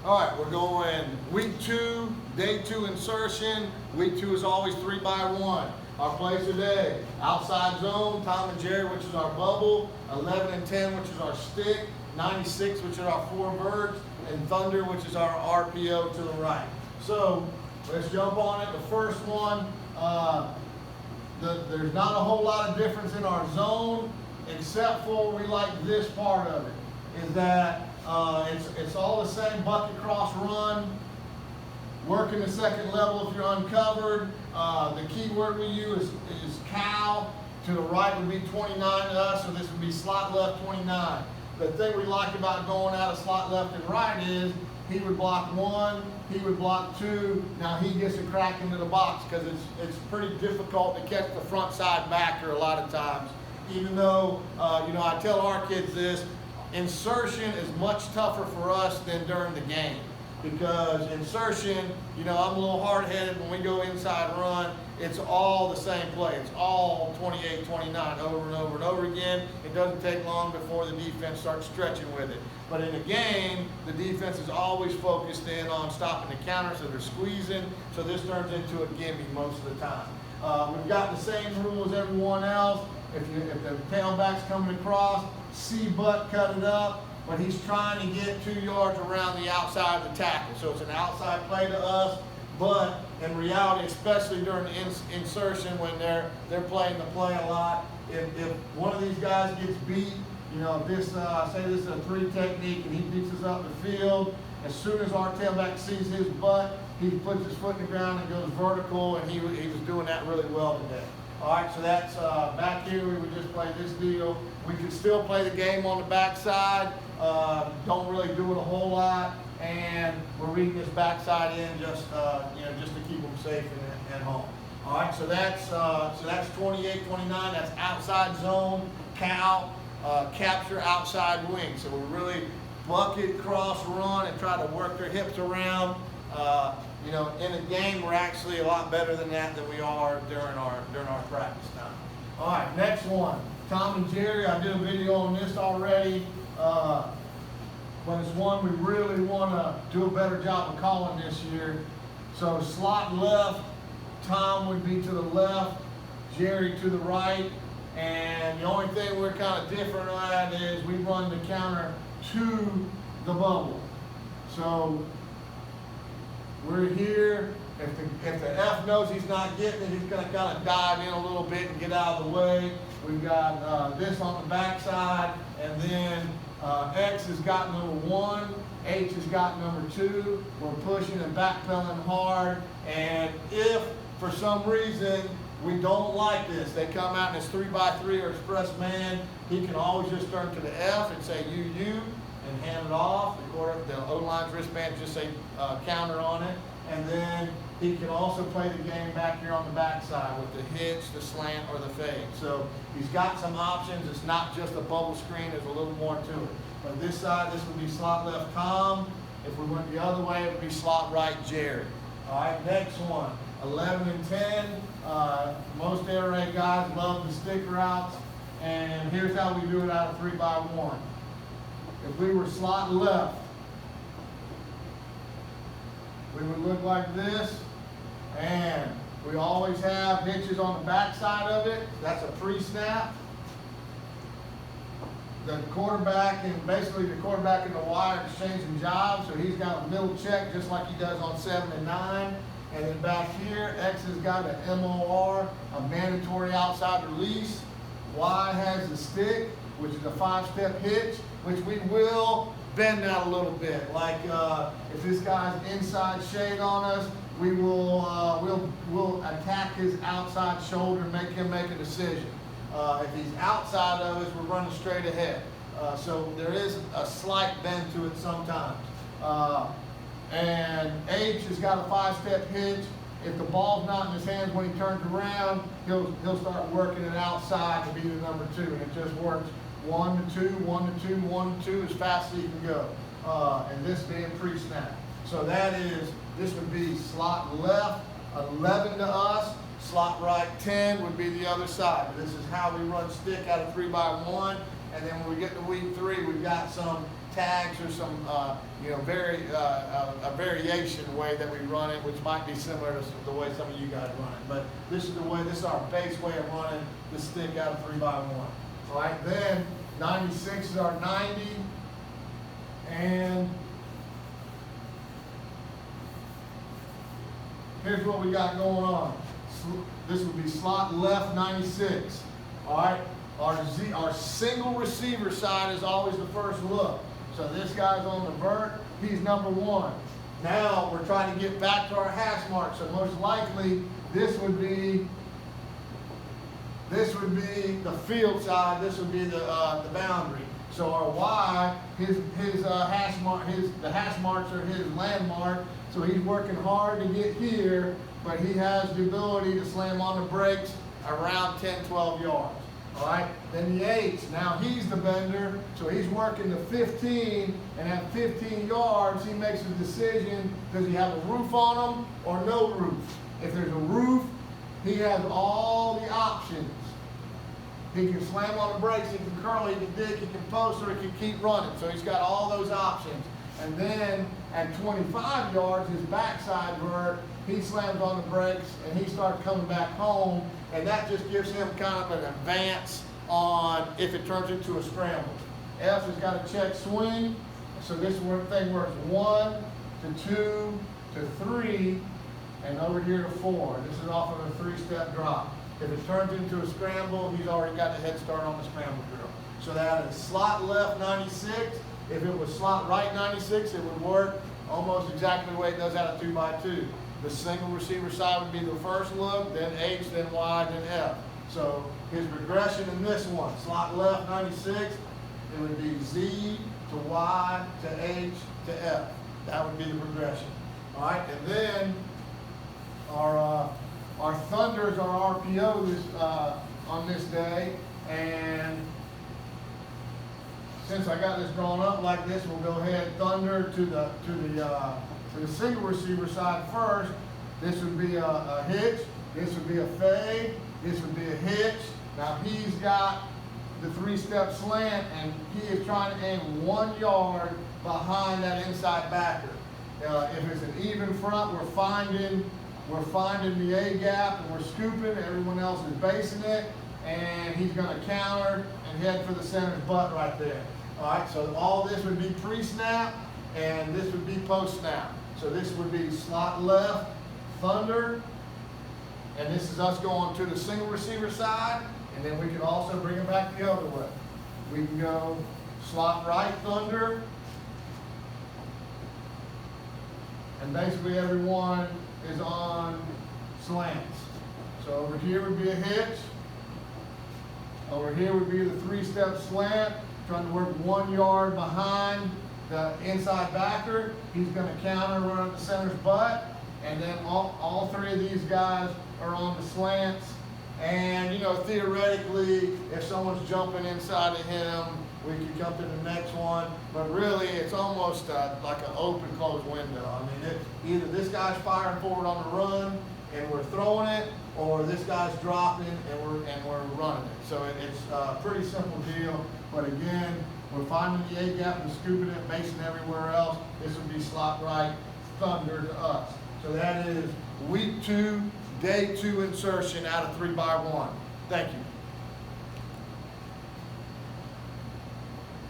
All right, we're going week 2, day 2 insertion. Week 2 is always 3x1. Our plays today: outside zone, Tom and Jerry, which is our bubble, 11 and 10, which is our stick, 96, which are our 4 birds, and thunder, which is our RPO to the right. So let's jump on it. The first one, there's not a whole lot of difference in our zone, except for we like this part of it, is that it's all the same bucket cross run, working the second level if you're uncovered. The key word we use is cow. To the right would be 29 to us, so this would be slot left 29. The thing we like about going out of slot left and right is he would block 1, he would block 2. Now he gets a crack into the box because it's pretty difficult to catch the front side backer a lot of times. Even though, I tell our kids this, insertion is much tougher for us than during the game, because insertion, I'm a little hard-headed. When we go inside run, it's all the same play. It's all 28, 29 over and over and over again. It doesn't take long before the defense starts stretching with it. But in a game, the defense is always focused in on stopping the counter, so they're squeezing. So this turns into a gimme most of the time. We've got the same rule as everyone else. If the tailback's coming across, see butt, cut it up, but he's trying to get 2 yards around the outside of the tackle. So it's an outside play to us, but in reality, especially during the insertion when they're playing the play a lot, if one of these guys gets beat, if this, say this is a 3 technique and he beats us up the field, as soon as our tailback sees his butt, he puts his foot in the ground and goes vertical, and he was doing that really well today. All right, so that's back here. We would just play this deal. We could still play the game on the backside. Don't really do it a whole lot, and we're reading this backside in just to keep them safe and at home. All right, so that's 28, 29. That's outside zone, cow, capture outside wing. So we really bucket, cross, run, and try to work their hips around. In a game, we're actually a lot better than that than we are during our practice time. All right, next one. Tom and Jerry, I did a video on this already, but it's one we really want to do a better job of calling this year. So slot left, Tom would be to the left, Jerry to the right, and the only thing we're kind of different at is we run the counter to the bubble. So we're here. If the F knows he's not getting it, he's going to kind of dive in a little bit and get out of the way. We've got this on the backside, and then X has got number 1, H has got number 2. We're pushing and backpedaling hard, and if for some reason we don't like this, they come out and it's 3x3 or express man, he can always just turn to the F and say you, and hand it off. The O-line's wristband just say counter on it. And then he can also play the game back here on the backside with the hitch, the slant, or the fade. So he's got some options. It's not just a bubble screen. There's a little more to it. But this side, this would be slot left Tom. If we went the other way, it would be slot right Jerry. All right, next one, 11 and 10. Most air raid guys love the stick routes. And here's how we do it out of 3x1. If we were slot left, we would look like this, and we always have hitches on the back side of it. That's a pre-snap. The quarterback and the wire exchanging jobs, so he's got a middle check just like he does on 7 and 9. And then back here, X has got an MOR, a mandatory outside release. Y has the stick, which is a 5-step hitch, which we will bend out a little bit. Like if this guy's inside shade on us, we will we'll attack his outside shoulder and make him make a decision. If he's outside of us, we're running straight ahead. So there is a slight bend to it sometimes. And H has got a 5-step hitch. If the ball's not in his hands when he turns around, he'll start working it outside to be the number 2, and it just works 1 to 2, 1 to 2, 1 to 2 as fast as he can go. And this being pre-snap. So this would be slot left 11 to us, slot right 10 would be the other side. This is how we run stick out of 3x1. And then when we get to week 3, we've got some tags or some, you know, a variation way that we run it, which might be similar to the way some of you guys run it. But this is the way, this is our base way of running the stick out of 3x1. All right, then 96 is our 90, and here's what we got going on. This would be slot left 96. All right, our single receiver side is always the first look. So this guy's on the vert, he's number 1. Now we're trying to get back to our hash mark. So most likely this would be the field side. This would be the boundary. So our Y, his hash mark, the hash marks are his landmark. So he's working hard to get here, but he has the ability to slam on the brakes around 10, 12 yards. All right. Then the H, now he's the bender, so he's working to 15, and at 15 yards, he makes a decision: does he have a roof on him or no roof? If there's a roof, he has all the options. He can slam on the brakes, he can curl, he can dig, he can post, or he can keep running. So he's got all those options. And then at 25 yards, his backside vert, he slams on the brakes and he starts coming back home. And that just gives him kind of an advance on if it turns into a scramble. F has got a check swing. So this thing works 1 to 2 to 3 and over here to 4. This is off of a 3-step drop. If it turns into a scramble, he's already got the head start on the scramble drill. So that is slot left 96. If it was slot right 96, it would work almost exactly the way it does out of 2x2. The single receiver side would be the first look, then H, then Y, then F. So his regression in this one, slot left 96, it would be Z to Y to H to F. That would be the progression. All right, and then our thunders are RPO on this day, and since I got this drawn up like this, we'll go ahead thunder to the single receiver side first. This would be a hitch. This would be a fade. This would be a hitch. Now he's got the 3-step slant, and he is trying to aim 1 yard behind that inside backer. If it's an even front, we're finding the A gap and we're scooping. Everyone else is basing it, and he's going to counter and head for the center's butt right there. All right, so all this would be pre-snap, and this would be post-snap. So this would be slot left, thunder, and this is us going to the single receiver side, and then we can also bring it back the other way. We can go slot right, thunder, and basically everyone is on slants. So over here would be a hitch. Over here would be the 3-step slant, trying to work 1 yard behind the inside backer. He's going to counter, run up the center's butt, and then all 3 of these guys are on the slants. And, you know, theoretically, if someone's jumping inside of him, we could jump to the next one. But really, it's almost like an open-closed window. I mean, either this guy's firing forward on the run, and we're throwing it, or this guy's dropping and we're running it. So it's a pretty simple deal. But again, we're finding the A gap and scooping it, basing everywhere else. This would be slot right, thunder to us. So that is week 2, day 2 insertion out of 3x1. Thank you.